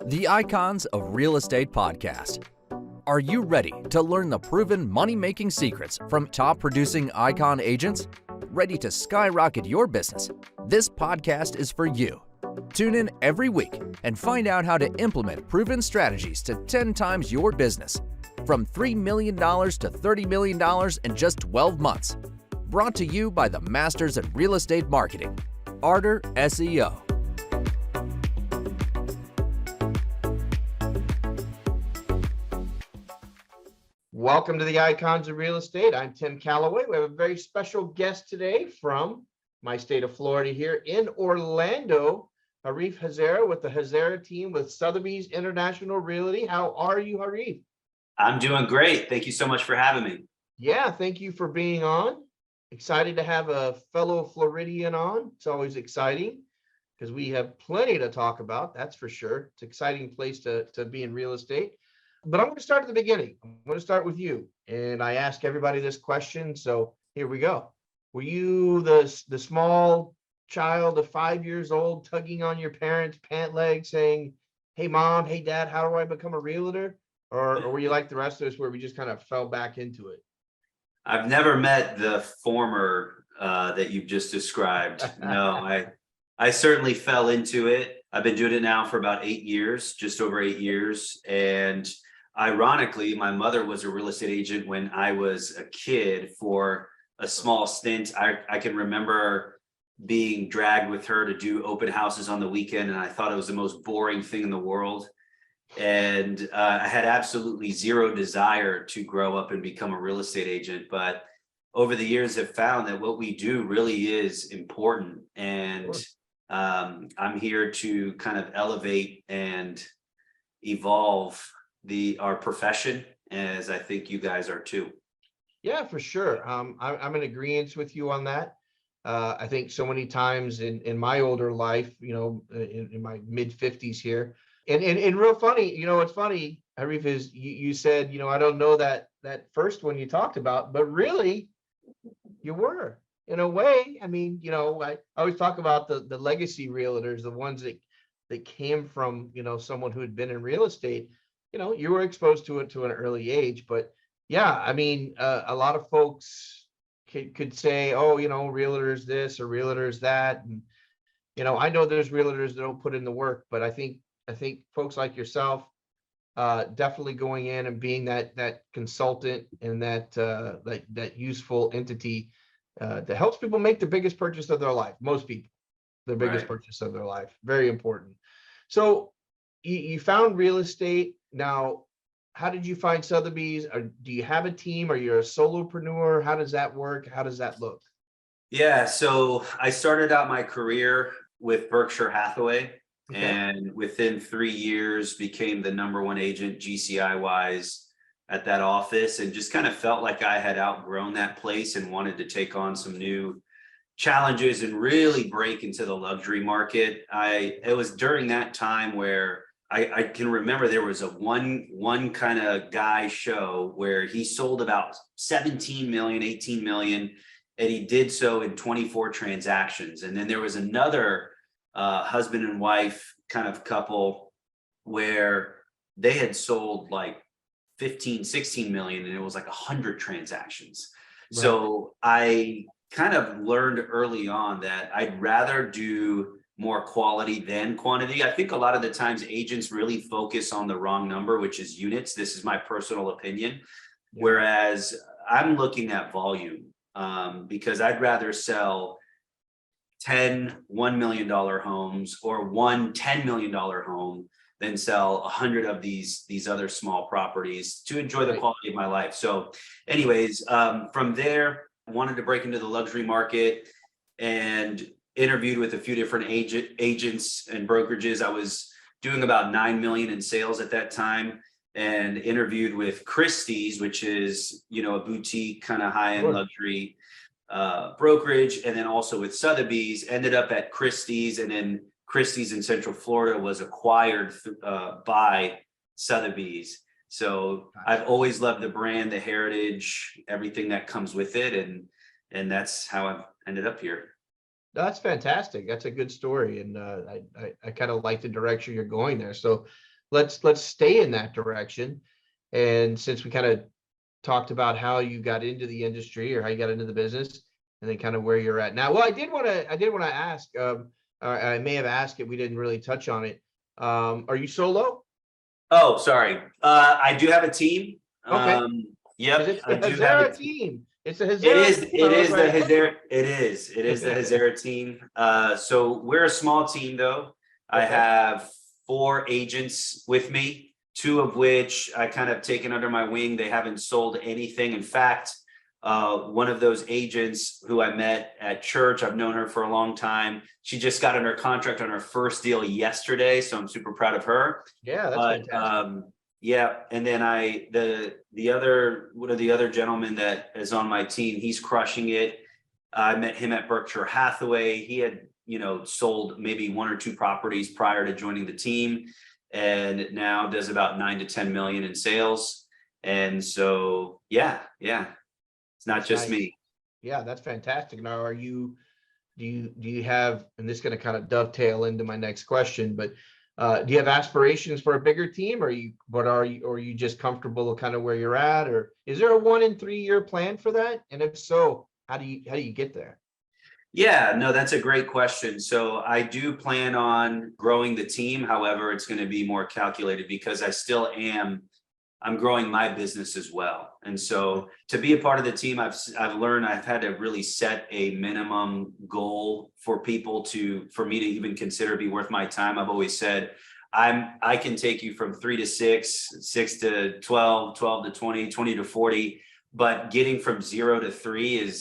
The Icons of Real Estate Podcast. Are you ready to learn the proven money-making secrets from top-producing icon agents? Ready to skyrocket your business? This podcast is for you. Tune in every week and find out how to implement proven strategies to 10 times your business. From $3 million to $30 million in just 12 months. Brought to you by the Masters in Real Estate Marketing, Arter SEO. Welcome to the Icons of Real Estate. I'm Tim Calloway. We have a very special guest today from my state of Florida here in Orlando, Harif Hazera with the Hazera team with Sotheby's International Realty. How are you, Harif? I'm doing great. Thank you so much for having me. Yeah, thank you for being on. Excited to have a fellow Floridian on. It's always exciting because we have plenty to talk about, that's for sure. It's an exciting place to be in real estate. But I'm going to start at the beginning. I'm going to start with you. And I ask everybody this question. So here we go. Were you the small child of 5 years old tugging on your parents' pant leg saying, hey, mom, hey, dad, how do I become a realtor? Or were you like the rest of us where we just kind of fell back into it? I've never met the former that you've just described. No, I certainly fell into it. I've been doing it now for about 8 years, just over 8 years. And ironically, my mother was a real estate agent when I was a kid for a small stint. I can remember being dragged with her to do open houses on the weekend, and I thought it was the most boring thing in the world. And I had absolutely zero desire to grow up and become a real estate agent. But over the years, have found that what we do really is important. And I'm here to kind of elevate and evolve our profession, as I think you guys are too. Yeah, for sure. I'm in agreement with you on that. I think so many times in my older life, in my mid 50s here, and real funny, it's funny, Harif, is you said, I don't know that first one you talked about, but really you were in a way. I mean, I always talk about the legacy realtors, the ones that came from, someone who had been in real estate. You were exposed to it to an early age, but yeah, I mean, a lot of folks could say, oh, realtors this or realtors that. And, I know there's realtors that don't put in the work, but I think folks like yourself, definitely going in and being that consultant and that useful entity that helps people make the biggest purchase of their life. Most people, the biggest purchase of their life. Very important. So you found real estate. Now, how did you find Sotheby's? Do you have a team? Are you a solopreneur? How does that work? How does that look? Yeah, so I started out my career with Berkshire Hathaway. Okay. And within 3 years became the number one agent GCI wise at that office, and just kind of felt like I had outgrown that place and wanted to take on some new challenges and really break into the luxury market. It was during that time where I can remember there was a one kind of guy show where he sold about 17 million, 18 million, and he did so in 24 transactions. And then there was another husband and wife kind of couple where they had sold like 15, 16 million, and it was like 100 transactions. Right. So I kind of learned early on that I'd rather do more quality than quantity. I think a lot of the times agents really focus on the wrong number, which is units. This is my personal opinion. Yeah. Whereas I'm looking at volume because I'd rather sell 10 $1 million homes or one $10 million home than sell 100 of these other small properties to enjoy the quality of my life. So anyways, from there, I wanted to break into the luxury market and interviewed with a few different agents and brokerages. I was doing about 9 million in sales at that time, and interviewed with Christie's, which is, a boutique kind of high-end luxury brokerage, and then also with Sotheby's. Ended up at Christie's, and then Christie's in Central Florida was acquired by Sotheby's. So I've always loved the brand, the heritage, everything that comes with it, and that's how I've ended up here. That's fantastic. That's a good story, and I kind of like the direction you're going there. So let's stay in that direction. And since we kind of talked about how you got into the industry or how you got into the business, and then kind of where you're at now. Well, I did want to ask. I may have asked it. We didn't really touch on it. Are you solo? Oh, sorry. I do have a team. Okay. Is Yep, it I the do have a Hazera team. team? It's a Hazera It is, team. it I was is the right. Hazera, it is the Hazera team. So we're a small team though. I Okay. have 4 agents with me, 2 of which I kind of taken under my wing. They haven't sold anything. In fact, one of those agents who I met at church, I've known her for a long time. She just got under contract on her first deal yesterday, so I'm super proud of her. Yeah, that's But fantastic. yeah, and then the other one of the other gentlemen that is on my team, he's crushing it. I met him at Berkshire Hathaway. He had, sold maybe 1 or 2 properties prior to joining the team, and now does about 9 to 10 million in sales. And so, yeah, it's not That's just nice. me. Yeah, that's fantastic. Now, do you have, and this is going to kind of dovetail into my next question, but do you have aspirations for a bigger team, or are you just comfortable kind of where you're at, or is there a 1 in 3 year plan for that? And if so, how do you get there? Yeah, no, that's a great question. So I do plan on growing the team. However, it's going to be more calculated because I'm growing my business as well. And so to be a part of the team, I've learned I've had to really set a minimum goal for for me to even consider be worth my time. I've always said I can take you from 3 to 6, 6 to 12, 12 to 20, 20 to 40, but getting from 0 to 3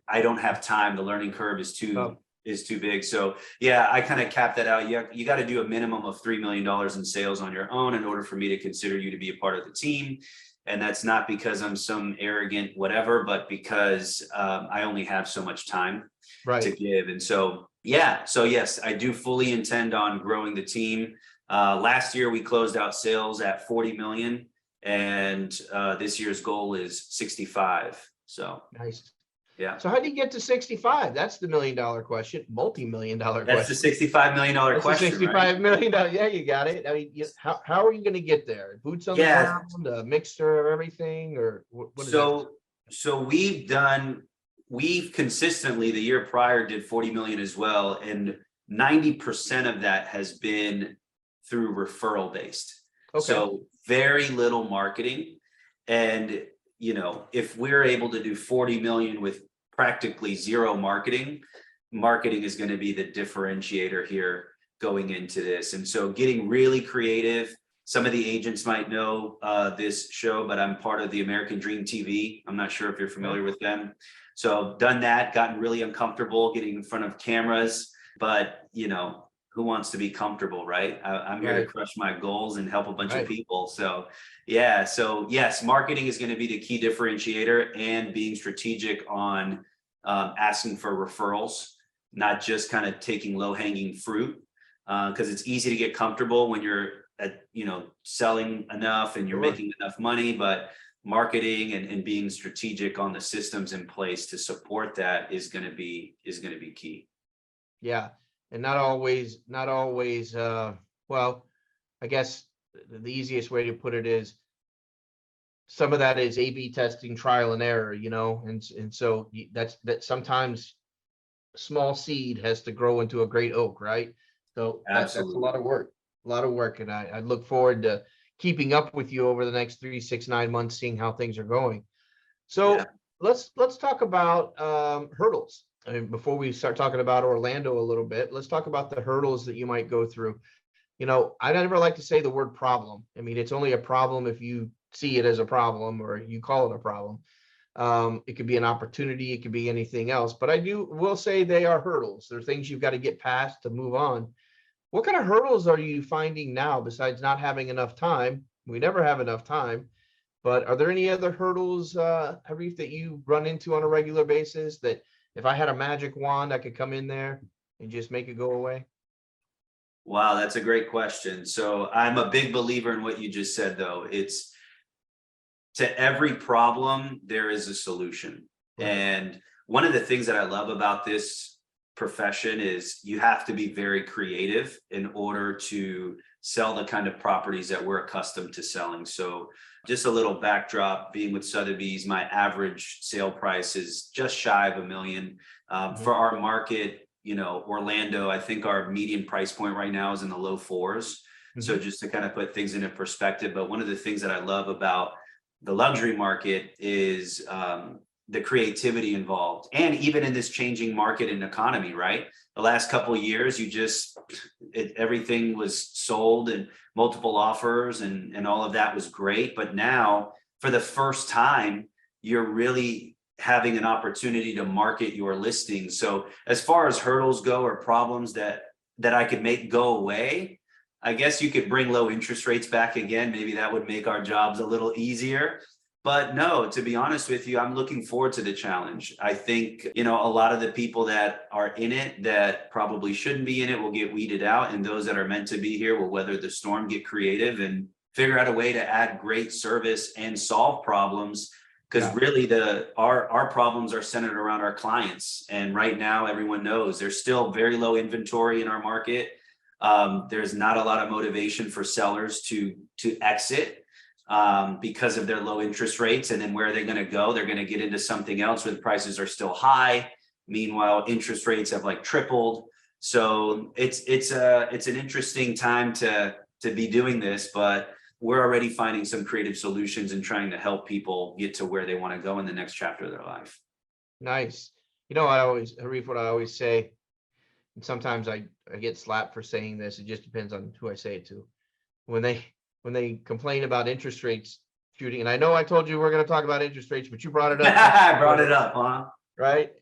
I don't have time. The learning curve Oh, is too big. So yeah, I kind of cap that out. You got to do a minimum of $3 million in sales on your own in order for me to consider you to be a part of the team. And that's not because I'm some arrogant whatever, but because I only have so much time to right. give. And so, yeah, so yes, I do fully intend on growing the team. Last year we closed out sales at 40 million, and this year's goal is 65. So Nice. yeah. So how do you get to 65? That's the $1 million question, multi-million dollar That's the question. $65 million That's the question, right? 65 million. Yeah, you got it. I mean, how are you going to get there? Boots on the Yeah. ground, a mixture of everything, or what is that? So we've consistently the year prior did 40 million as well. And 90% of that has been through referral based. Okay. So very little marketing. And, if we're able to do 40 million with practically zero marketing, marketing is going to be the differentiator here going into this. And so getting really creative. Some of the agents might know this show, but I'm part of the American Dream TV. I'm not sure if you're Okay. familiar with them. So I've done that, gotten really uncomfortable getting in front of cameras, but who wants to be comfortable, right? I'm here to Right. crush my goals and help a bunch of Right. people. So yeah, so yes, marketing is going to be the key differentiator, and being strategic on asking for referrals, not just kind of taking low hanging fruit, because it's easy to get comfortable when you're selling enough and you're Sure. making enough money, but marketing and being strategic on the systems in place to support that is going to be key. Yeah. And not always, well, I guess the easiest way to put it is some of that is A/B testing, trial and error, and so that sometimes small seed has to grow into a great oak, right? So that's a Absolutely. lot of work, and I look forward to keeping up with you over the next 3, 6, 9 months, seeing how things are going. Yeah. So let's talk about hurdles. I mean, before we start talking about Orlando a little bit, let's talk about the hurdles that you might go through. I never like to say the word problem. I mean, it's only a problem if you see it as a problem or you call it a problem. It could be an opportunity, it could be anything else, but will say they are hurdles. They're things you've got to get past to move on. What kind of hurdles are you finding now besides not having enough time? We never have enough time, but are there any other hurdles, Harif, that you run into on a regular basis that if I had a magic wand, I could come in there and just make it go away? Wow, that's a great question. So I'm a big believer in what you just said, though. It's to every problem, there is a solution. Right. And one of the things that I love about this profession is you have to be very creative in order to sell the kind of properties that we're accustomed to selling. So just a little backdrop, being with Sotheby's, my average sale price is just shy of $1 million. For our market, you know, Orlando, I think our median price point right now is in the low fours. So just to kind of put things into perspective, but one of the things that I love about the luxury market is the creativity involved. And even in this changing market and economy, right? The last couple of years, everything was sold and multiple offers and all of that was great. But now, for the first time, you're really having an opportunity to market your listing. So as far as hurdles go or problems that I could make go away, I guess you could bring low interest rates back again. Maybe that would make our jobs a little easier. But no, to be honest with you, I'm looking forward to the challenge. I think, you know, a lot of the people that are in it that probably shouldn't be in it will get weeded out. And those that are meant to be here will weather the storm, get creative, and figure out a way to add great service and solve problems. Because really our problems are centered around our clients. And right now, everyone knows there's still very low inventory in our market. There's not a lot of motivation for sellers to exit because of their low interest rates. And then where are they going to go? They're going to get into something else where the prices are still high. Meanwhile, interest rates have like tripled. So it's an interesting time to be doing this, but we're already finding some creative solutions and trying to help people get to where they want to go in the next chapter of their life. Nice. You know, Harif, what I always say, and sometimes I get slapped for saying this. It just depends on who I say it to. When they complain about interest rates shooting, and I know I told you we're going to talk about interest rates, but you brought it up. I brought it up, huh? Right.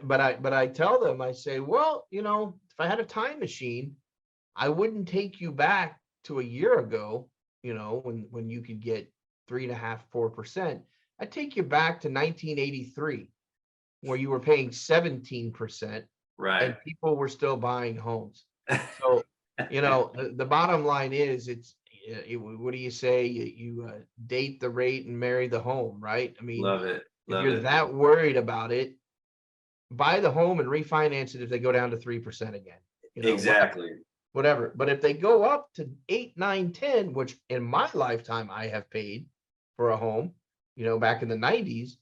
But I tell them, I say, well, you know, if I had a time machine, I wouldn't take you back to a year ago, you know, when you could get 3.5%, 4%. I'd take you back to 1983, where you were paying 17%. Right. And people were still buying homes. So, you know, the bottom line is what do you say? You date the rate and marry the home, right? I mean, Love it. If you're that worried about it, buy the home and refinance it if they go down to 3% again. You know, exactly. Whatever. But if they go up to 8, 9, 10, which in my lifetime I have paid for a home, you know, back in the 90s.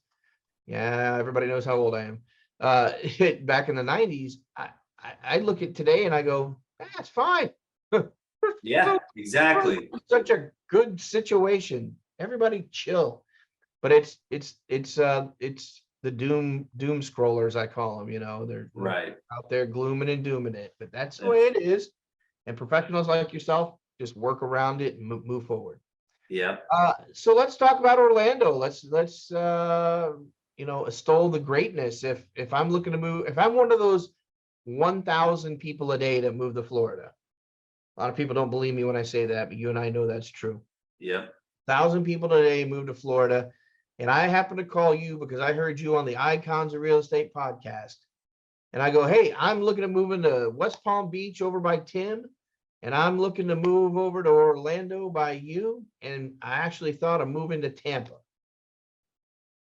Yeah, everybody knows how old I am. Back in the 90s, I look at today and I go, that's fine. Yeah, exactly. Such a good situation. Everybody chill. But it's the doom scrollers, I call them. You know, they're right out there glooming and dooming it. But that's the way it is. And professionals like yourself just work around it and move forward. Yeah. So let's talk about Orlando. Let's you know, extol the greatness. If I'm looking to move, if I'm one of those 1,000 people a day that move to Florida, a lot of people don't believe me when I say that, but you and I know that's true. Yeah. 1,000 people today move to Florida, and I happen to call you because I heard you on the Icons of Real Estate podcast, and I go, hey, I'm looking to move into West Palm Beach over by Tim, and I'm looking to move over to Orlando by you, and I actually thought of moving to Tampa.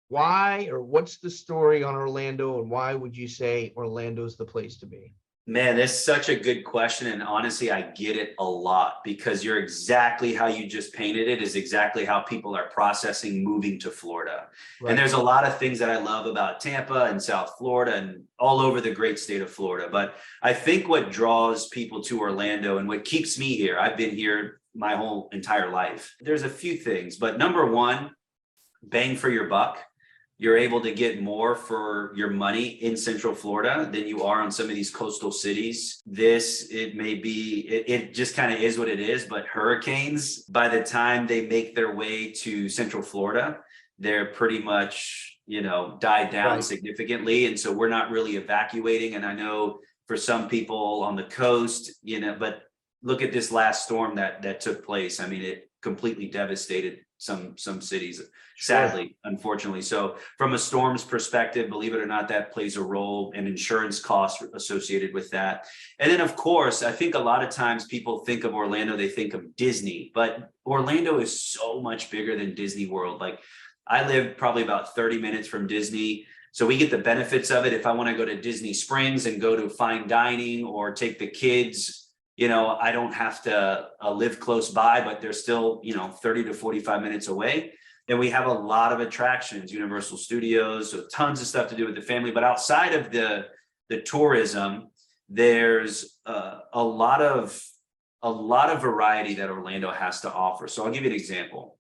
Why, or what's the story on Orlando, and why would you say Orlando's the place to be? Man, that's such a good question. And honestly, I get it a lot because you're exactly how you just painted it is exactly how people are processing moving to Florida. Right. And there's a lot of things that I love about Tampa and South Florida and all over the great state of Florida. But I think what draws people to Orlando and what keeps me here, I've been here my whole entire life. There's a few things, but number one, bang for your buck. You're able to get more for your money in Central Florida than you are on some of these coastal cities. It just kind of is what it is, but hurricanes, by the time they make their way to Central Florida, they're pretty much, you know, died down significantly. And so we're not really evacuating. And I know for some people on the coast, you know, but look at this last storm that took place. I mean, it completely devastated some cities, sadly, unfortunately. So from a storms perspective, believe it or not, that plays a role, and insurance costs associated with that. And then, of course, I think a lot of times people think of Orlando, they think of Disney, but Orlando is so much bigger than Disney World. Like, I live probably about 30 minutes from Disney. So we get the benefits of it. If I want to go to Disney Springs and go to fine dining or take the kids I don't have to live close by, but they're still, 30 to 45 minutes away. And we have a lot of attractions, Universal Studios, so tons of stuff to do with the family. But outside of the tourism, there's a lot of variety that Orlando has to offer. So I'll give you an example.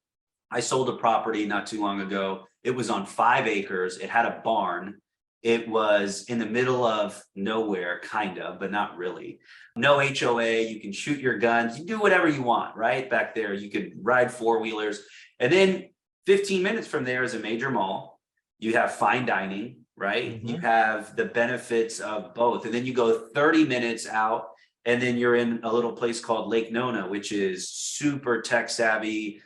I sold a property not too long ago. It was on 5 acres. It had a barn. It was in the middle of nowhere, kind of, but not really. No HOA. You can shoot your guns. You do whatever you want, right? Back there, you can ride 4-wheelers. And then 15 minutes from there is a major mall. You have fine dining, right? Mm-hmm. You have the benefits of both. And then you go 30 minutes out, and then you're in a little place called Lake Nona, which is super tech savvy,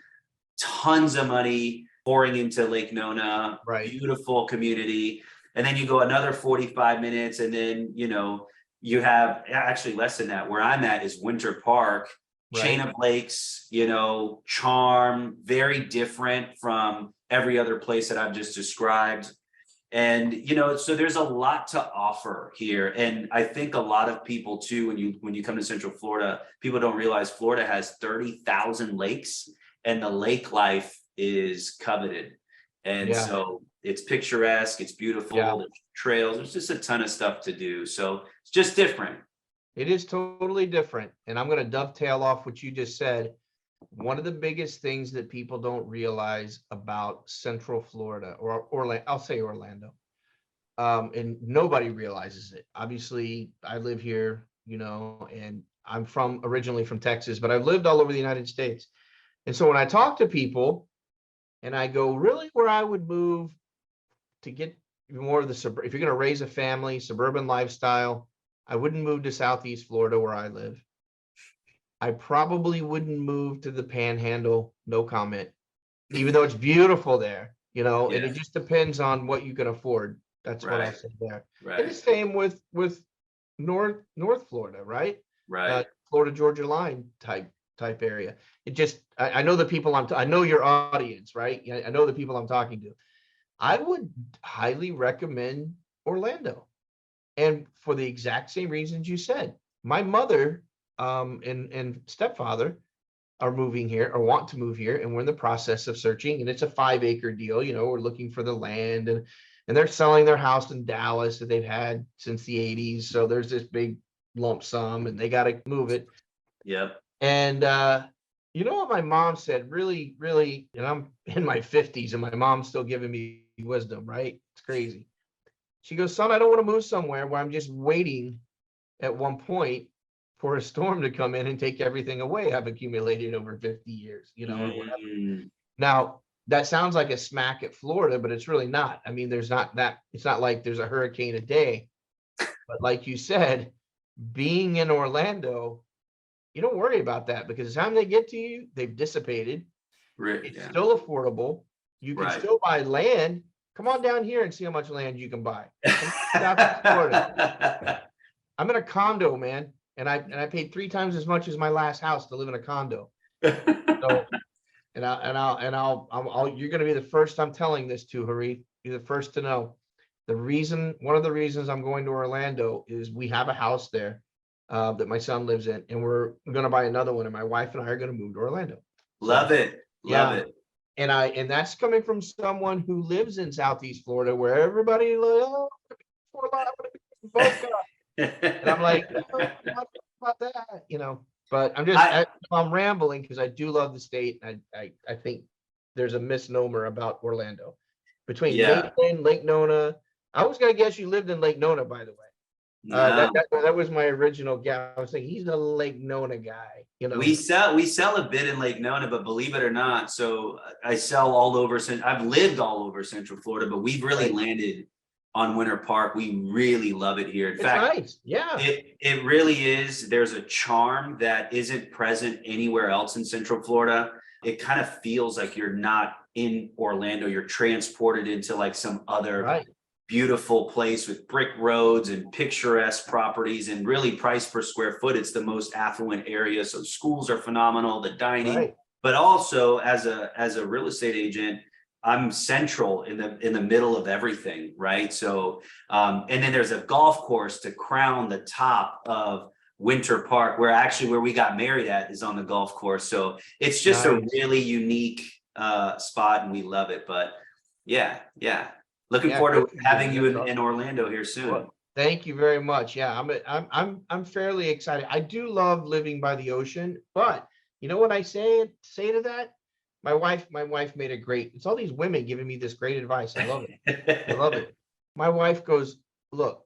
tons of money pouring into Lake Nona, Right. Beautiful community. And then you go another 45 minutes, and then, you have actually less than that. Where I'm at is Winter Park, chain of lakes, charm, very different from every other place that I've just described. And, so there's a lot to offer here. And I think a lot of people too, when you come to Central Florida, people don't realize Florida has 30,000 lakes, and the lake life is coveted. And so it's picturesque, it's beautiful, there's trails, there's just a ton of stuff to do. So it's just different. It is totally different. And I'm going to dovetail off what you just said. One of the biggest things that people don't realize about Central Florida, or Orlando, I'll say Orlando, and nobody realizes it. Obviously, I live here, and I'm originally from Texas, but I've lived all over the United States. And so when I talk to people and I go, really, where I would move to get more of the if you're going to raise a family, suburban lifestyle, I wouldn't move to Southeast Florida where I live. I probably wouldn't move to the Panhandle, no comment, even though it's beautiful there, and it just depends on what you can afford. That's what I'll say there. Right. And the same with North Florida, right? Right. Florida Georgia line type area. It just, I know the people I know your audience, right? I know the people I'm talking to. I would highly recommend Orlando, and for the exact same reasons you said. My mother and stepfather are moving here, or want to move here, and we're in the process of searching, and it's a 5-acre deal. We're looking for the land, and they're selling their house in Dallas that they've had since the 80s. So there's this big lump sum, and they got to move it. Yep. And what my mom said, really, really, and I'm in my 50s and my mom's still giving me wisdom, right? It's crazy. She goes, son, I don't want to move somewhere where I'm just waiting at one point for a storm to come in and take everything away I've accumulated over 50 years, or whatever. Now, that sounds like a smack at Florida, but it's really not. I mean, it's not like there's a hurricane a day. But like you said, being in Orlando, you don't worry about that, because the time they get to you, they've dissipated. It's still affordable. You can still buy land. Come on down here and see how much land you can buy. South Florida. I'm in a condo, man, and I paid 3 times as much as my last house to live in a condo. So, I'll you're going to be the first I'm telling this to, Harif. You're the first to know. One of the reasons I'm going to Orlando is we have a house there that my son lives in, and we're going to buy another one, and my wife and I are going to move to Orlando. Love it. And that's coming from someone who lives in Southeast Florida, where everybody and I'm like, what about that, but I'm rambling because I do love the state. I think there's a misnomer about Orlando between Maitland, Lake Nona. I was gonna guess you lived in Lake Nona, by the way. No. That was my original guess. I was thinking he's a Lake Nona guy. We sell a bit in Lake Nona, but believe it or not, so I sell all over. I've lived all over Central Florida, but we've really landed on Winter Park. We really love it here. In fact, nice. Yeah, it really is. There's a charm that isn't present anywhere else in Central Florida. It kind of feels like you're not in Orlando. You're transported into like some other beautiful place with brick roads and picturesque properties, and really price per square foot. It's the most affluent area. So schools are phenomenal, the dining, but also as a real estate agent, I'm central in the middle of everything, right? So, and then there's a golf course to crown the top of Winter Park, where we got married at is on the golf course. So it's just a Nice. really unique spot, and we love it. But yeah. Looking Yeah, forward good to for you, having man. you That's in awesome. Orlando here soon. Well, thank you very much. Yeah, I'm fairly excited. I do love living by the ocean, but you know what I say to that? My wife made a great. It's all these women giving me this great advice. I love it. I love it. My wife goes, look,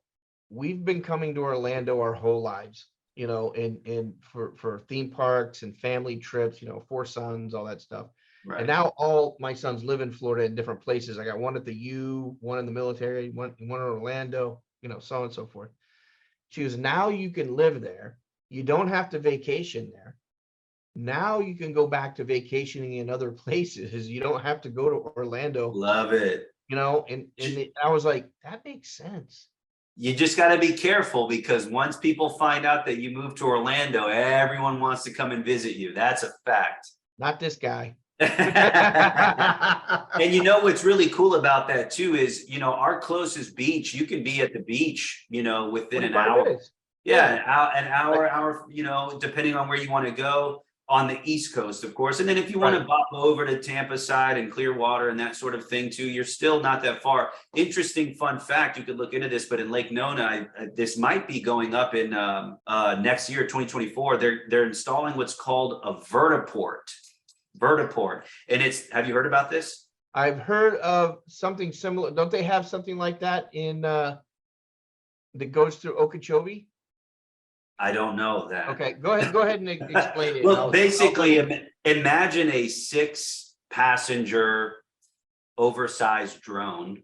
we've been coming to Orlando our whole lives, and for theme parks and family trips, four sons, all that stuff. And Right. now all my sons live in Florida in different places. I got one at the U, one in the military, one in Orlando, so on and so forth. She goes, now you can live there. You don't have to vacation there. Now you can go back to vacationing in other places. You don't have to go to Orlando, Love it. I was like, that makes sense. You just got to be careful, because once people find out that you moved to Orlando, everyone wants to come and visit you. That's a fact. Not this guy. And what's really cool about that too is, our closest beach, you can be at the beach, within an 45 hour. minutes. Yeah, an hour, depending on where you want to go on the East Coast, of course. And then if you want to Right. bop over to Tampa side and Clearwater and that sort of thing too, you're still not that far. Interesting fun fact, you could look into this, but in Lake Nona, this might be going up in next year, 2024. They're installing what's called a vertiport. And have you heard about this? I've heard of something similar. Don't they have something like that in that goes through Okeechobee? I don't know that. Okay, go ahead and explain it. Well, basically, I'll imagine a 6-passenger oversized drone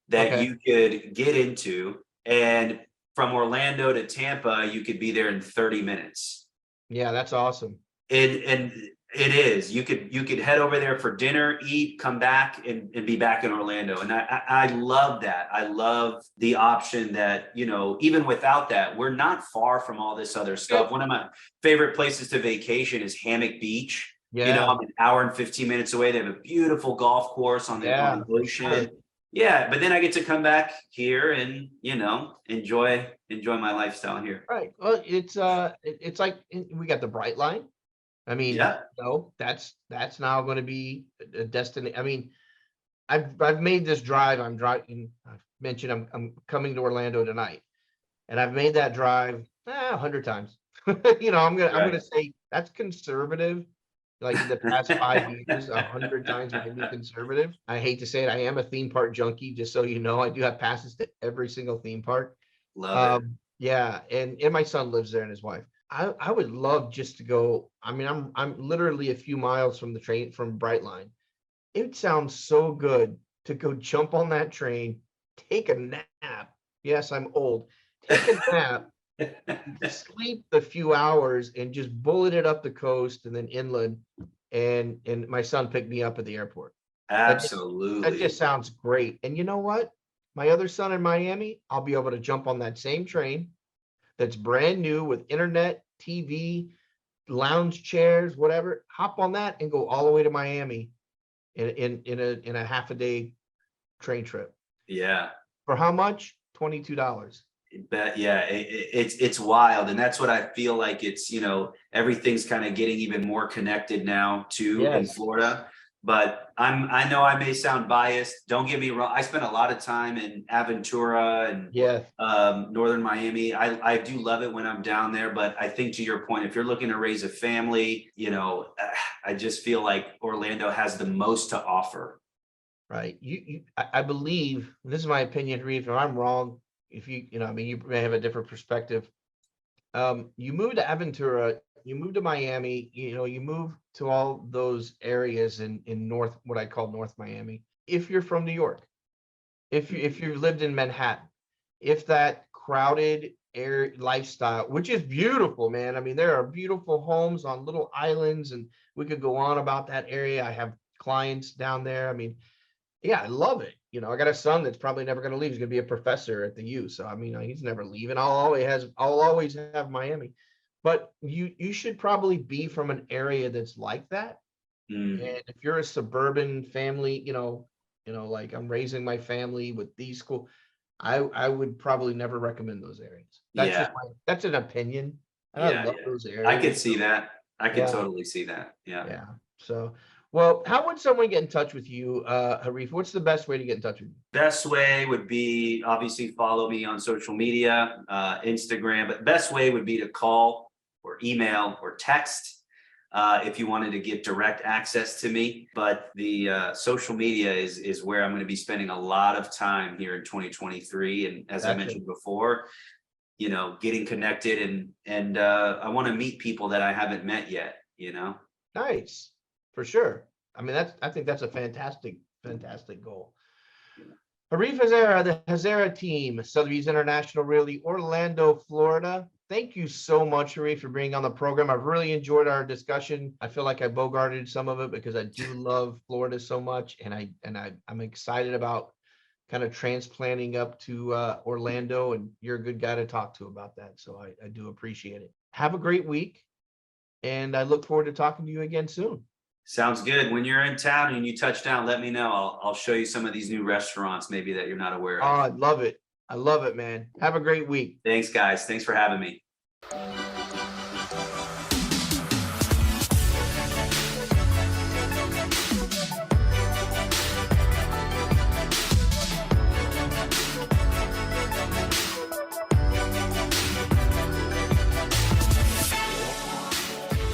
that Okay. you could get into, and from Orlando to Tampa, you could be there in 30 minutes. Yeah, that's awesome. And it is. You could head over there for dinner, eat, come back, and be back in Orlando. And I love that. I love the option that, even without that, we're not far from all this other stuff. One of my favorite places to vacation is Hammock Beach. Yeah. I'm an hour and 15 minutes away. They have a beautiful golf course on the ocean. Sure. Yeah, but then I get to come back here and, enjoy my lifestyle here. Right. Well, it's like we got the Bright Line. I mean, Yeah. that's now going to be a destination. I mean, I've made this drive. I've mentioned I'm coming to Orlando tonight, and I've made that drive 100 times. I'm gonna say that's conservative. Like in the past 5 years, 100 times would be conservative. I hate to say it, I am a theme park junkie. Just so you know, I do have passes to every single theme park. Love it. Yeah, and my son lives there and his wife. I would love just to go. I mean, I'm literally a few miles from the train from Brightline. It sounds so good to go jump on that train, take a nap. Yes, I'm old. Take a nap, sleep a few hours, and just bullet it up the coast and then inland. And my son picked me up at the airport. Absolutely. That just sounds great. And you know what? My other son in Miami, I'll be able to jump on that same train that's brand new with internet, TV, lounge chairs, whatever. Hop on that and go all the way to Miami in a half a day train trip. Yeah. For how much? $22. But yeah, it's wild, and that's what I feel like. It's everything's kind of getting even more connected now too in Florida. But I know I may sound biased. Don't get me wrong. I spent a lot of time in Aventura and northern Miami. I do love it when I'm down there. But I think, to your point, if you're looking to raise a family, I just feel like Orlando has the most to offer. Right. I believe, this is my opinion, Harif, if I'm wrong, if you may have a different perspective. You move to Aventura, you move to Miami, you move to all those areas in North, what I call North Miami. If you're from New York, if you lived in Manhattan, if that crowded air lifestyle, which is beautiful, man. I mean, there are beautiful homes on little islands, and we could go on about that area. I have clients down there. I mean, yeah, I love it. I got a son that's probably never going to leave. He's going to be a professor at the U. So, I mean, he's never leaving. I'll always have Miami. But you should probably be from an area that's like that. And if you're a suburban family, like I'm raising my family with these schools, I would probably never recommend those areas. That's an opinion. And I Yeah, love yeah. those I could areas. see that. I could Yeah, totally see that. Yeah. yeah. So, well, how would someone get in touch with you, Harif? What's the best way to get in touch with you? Best way would be obviously follow me on social media, Instagram, but best way would be to call or email or text if you wanted to get direct access to me. But the social media is where I'm going to be spending a lot of time here in 2023. And as I Gotcha. mentioned before, getting connected and I want to meet people that I haven't met yet. Nice, for sure. I mean, I think that's a fantastic goal. Harif Hazera, the Hazera team, Sotheby's International Realty, Orlando, Florida. Thank you so much, Harif, for being on the program. I've really enjoyed our discussion. I feel like I bogarted some of it because I do love Florida so much, and I'm excited about kind of transplanting up to Orlando, and you're a good guy to talk to about that. So I do appreciate it. Have a great week, and I look forward to talking to you again soon. Sounds good. When you're in town and you touch down, let me know. I'll show you some of these new restaurants maybe that you're not aware Oh, of. I love it. I love it, man. Have a great week. Thanks, guys. Thanks for having me.